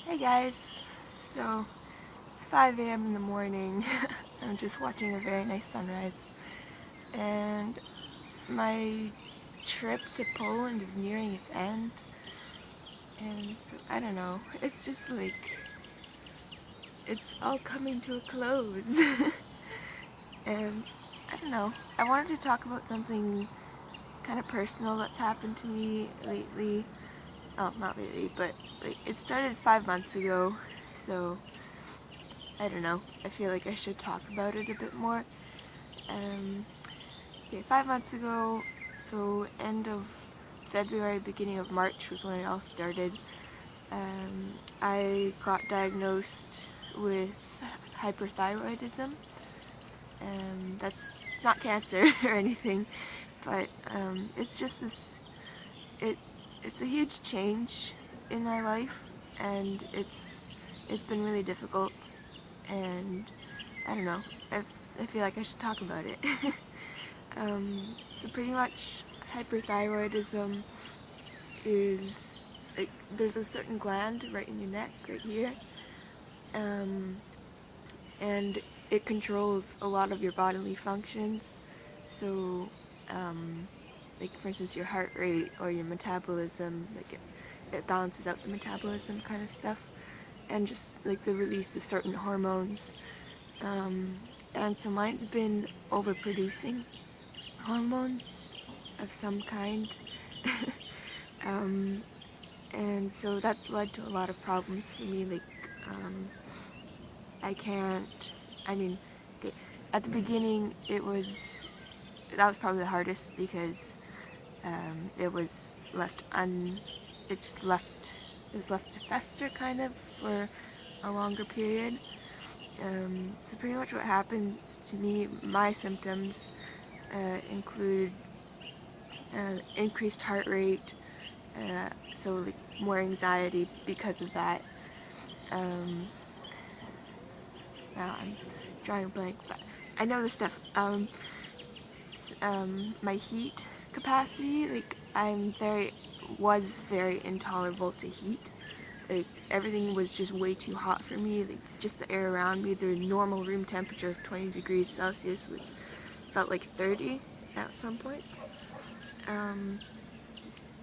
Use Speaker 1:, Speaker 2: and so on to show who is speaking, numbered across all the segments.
Speaker 1: Hey guys, so it's 5 a.m. in the morning. I'm just watching a very nice sunrise, and my trip to Poland is nearing its end, and so, I don't know, it's just like, it's all coming to a close. And I don't know, I wanted to talk about something kind of personal that's happened to me lately. Oh, not lately, but like it started 5 months ago, so I don't know. I feel like I should talk about it a bit more. Um, okay, 5 months ago, so end of February, beginning of March was when it all started. I got diagnosed with hyperthyroidism. That's not cancer or anything, but it's just this. It it's a huge change in my life, and it's been really difficult, and I don't know. I feel like I should talk about it. So pretty much, hyperthyroidism is like there's a certain gland right in your neck, right here, um, and it controls a lot of your bodily functions. So, like for instance, your heart rate or your metabolism, like it balances out the metabolism kind of stuff, and just like the release of certain hormones. Um, and so mine's been overproducing hormones of some kind. um, and so that's led to a lot of problems for me. Like, I can't, I mean, okay, at the beginning that was probably the hardest because it was it just it was left to fester kind of for a longer period. So pretty much what happens to me, my symptoms include increased heart rate, so like more anxiety because of that. Um, Now I'm drawing a blank, but I know this stuff. My heat capacity, like was very intolerable to heat. Like everything was just way too hot for me. Like just the air around me, the normal room temperature of 20 degrees Celsius was felt like 30 at some points. Um,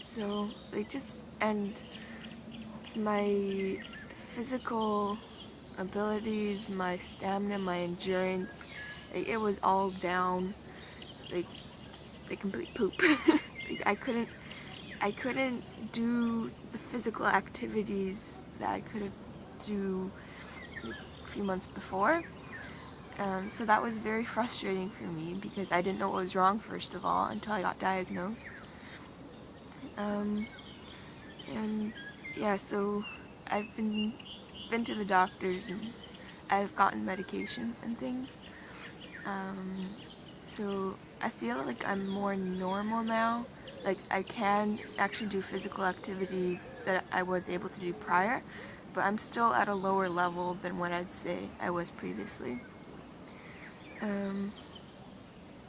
Speaker 1: so like just and my physical abilities, my stamina, my endurance, like, it was all down, like complete poop. Like, I couldn't do the physical activities that I could have do like, a few months before. So that was very frustrating for me because I didn't know what was wrong first of all until I got diagnosed. Um, and yeah, so I've been to the doctors and I've gotten medication and things. Um, so I feel like I'm more normal now. Like I can actually do physical activities that I was able to do prior, but I'm still at a lower level than what I'd say I was previously. Um,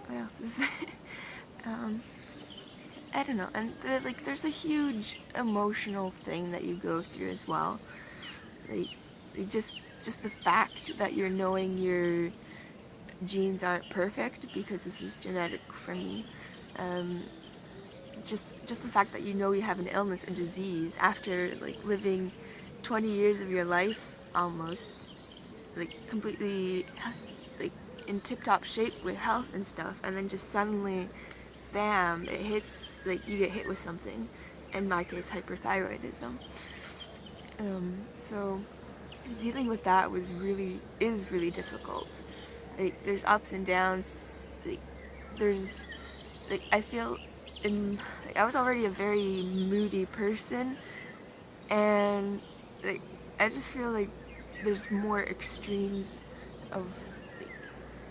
Speaker 1: what else is um, I don't know. And there's a huge emotional thing that you go through as well. Like, just the fact that you're knowing your genes aren't perfect because this is genetic for me. Um, just the fact that you know you have an illness or disease after like living 20 years of your life almost like completely like in tip-top shape with health and stuff, and then just suddenly bam, it hits, like you get hit with something, in my case hyperthyroidism. So dealing with that is really difficult. Like there's ups and downs. Like there's like I feel like, I was already a very moody person, and like I just feel like there's more extremes of like,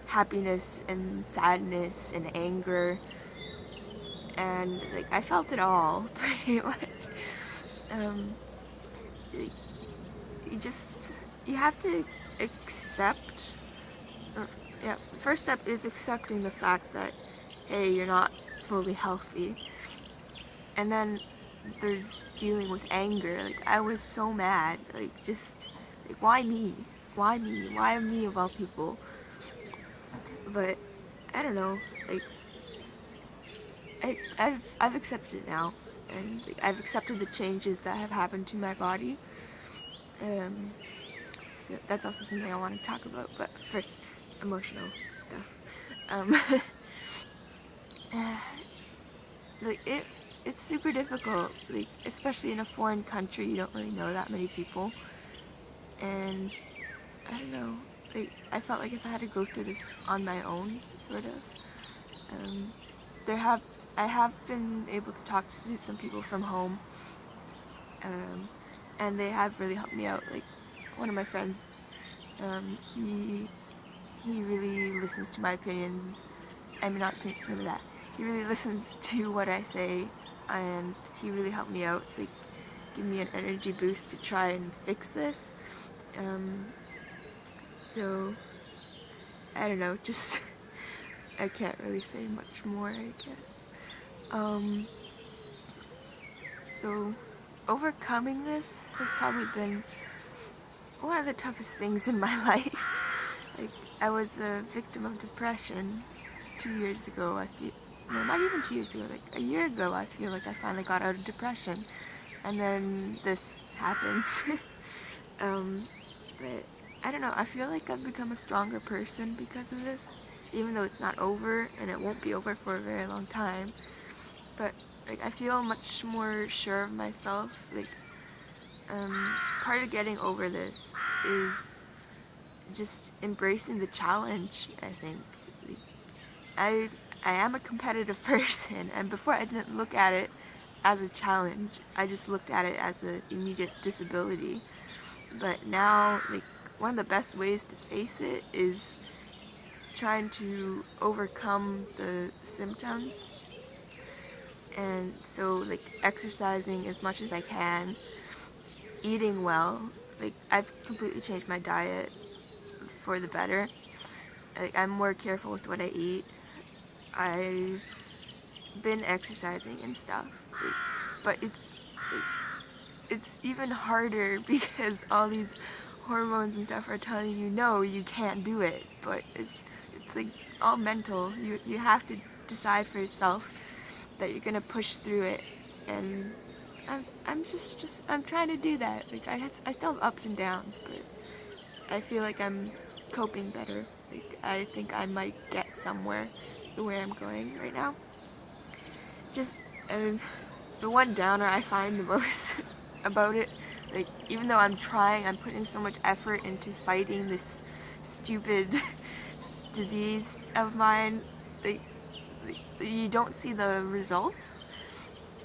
Speaker 1: happiness and sadness and anger, and like I felt it all pretty much. Um, like, you just you have to accept. Yeah, the first step is accepting the fact that hey, you're not fully healthy, and then there's dealing with anger. Like, I was so mad. Like, just, like, why me? Why me? Why me of all people? But, I don't know. Like, I've accepted it now. And like, I've accepted the changes that have happened to my body. So that's also something I want to talk about. But first, emotional stuff. Um, like, it's super difficult. Like, especially in a foreign country, you don't really know that many people. And I don't know, like, I felt like if I had to go through this on my own, sort of, um, there have, I have been able to talk to some people from home, um, and they have really helped me out. Like, one of my friends, he really listens to my opinions. I mean, not opinion, remember that. He really listens to what I say, and he really helped me out. So, like, give me an energy boost to try and fix this. Um, so I don't know, just I can't really say much more, I guess. Um, so overcoming this has probably been one of the toughest things in my life. Like, I was a victim of depression 2 years ago. I feel, no, not even 2 years ago, like a year ago. I feel like I finally got out of depression, and then this happens. But I don't know. I feel like I've become a stronger person because of this, even though it's not over, and it won't be over for a very long time. But like, I feel much more sure of myself. Like, part of getting over this is just embracing the challenge. I think, like, I I am a competitive person, and before I didn't look at it as a challenge. I just looked at it as an immediate disability. But now, like, one of the best ways to face it is trying to overcome the symptoms. And so, like, exercising as much as I can, eating well. Like, I've completely changed my diet for the better. Like, I'm more careful with what I eat. I've been exercising and stuff. Like, but it's even harder because all these hormones and stuff are telling you no, you can't do it. But it's like all mental. You have to decide for yourself that you're gonna push through it, and I'm just I'm trying to do that. Like, I still have ups and downs, but I feel like I'm coping better. Like, I think I might get somewhere the way I'm going right now. Just the one downer I find the most about it, like, even though I'm trying, I'm putting so much effort into fighting this stupid disease of mine, like, you don't see the results.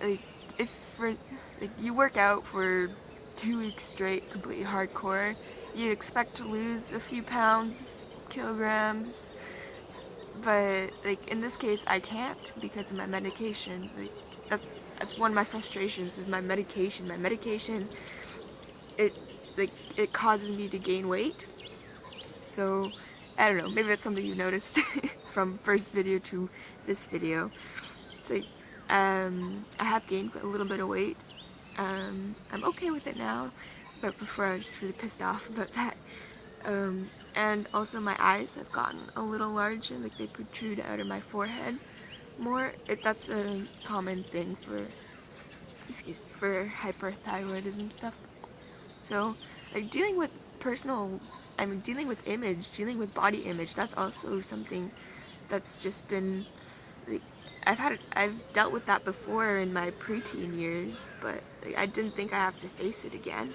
Speaker 1: Like, if for, like, you work out for 2 weeks straight, completely hardcore, you'd expect to lose a few pounds, kilograms, but like, in this case I can't because of my medication. Like, that's one of my frustrations is my medication. My medication, it like, it causes me to gain weight. So I don't know, maybe that's something you noticed from first video to this video. It's like, I have gained a little bit of weight. I'm okay with it now, but before I was just really pissed off about that. And also my eyes have gotten a little larger, like they protrude out of my forehead more. That's a common thing for, for hyperthyroidism stuff. So, like, dealing with dealing with image, dealing with body image, that's also something that's just been, like, I've dealt with that before in my preteen years, but like, I didn't think I have to face it again.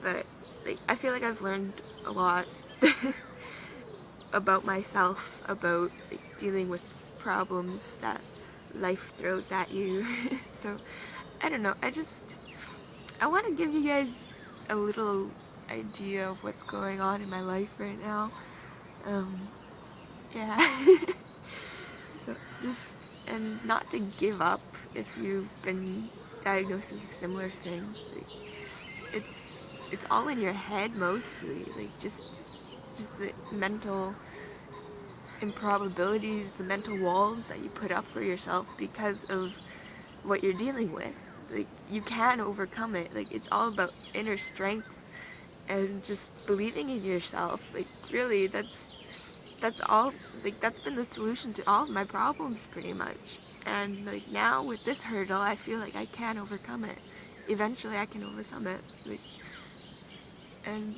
Speaker 1: But like, I feel like I've learned a lot about myself, about like, dealing with problems that life throws at you. So I don't know, I want to give you guys a little idea of what's going on in my life right now. Yeah. So just, and not to give up if you've been diagnosed with a similar thing. Like, it's all in your head mostly. Like, just the mental improbabilities, the mental walls that you put up for yourself because of what you're dealing with. like, you can overcome it. Like, it's all about inner strength and just believing in yourself. Like, really, that's all. Like, that's been the solution to all of my problems pretty much. And like, now with this hurdle, I feel like I can overcome it. Eventually I can overcome it. Like, and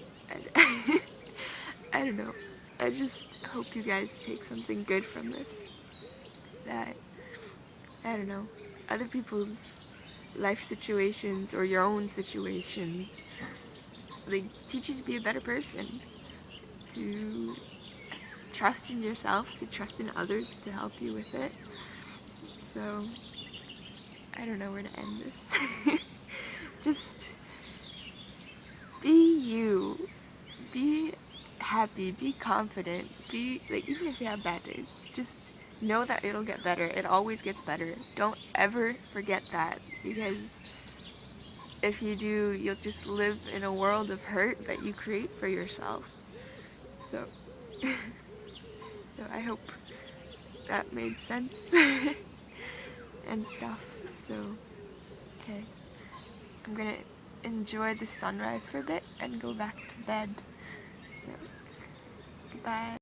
Speaker 1: I don't know. I just hope you guys take something good from this. That, I don't know, other people's life situations or your own situations, like, teach you to be a better person, to trust in yourself, to trust in others to help you with it. So, I don't know where to end this. Just be you. Be happy, be confident, be, like, even if you have bad days, just know that it'll get better. It always gets better. Don't ever forget that, because if you do, you'll just live in a world of hurt that you create for yourself. So, so I hope that made sense and stuff. So, okay. I'm gonna enjoy the sunrise for a bit and go back to bed. So, goodbye.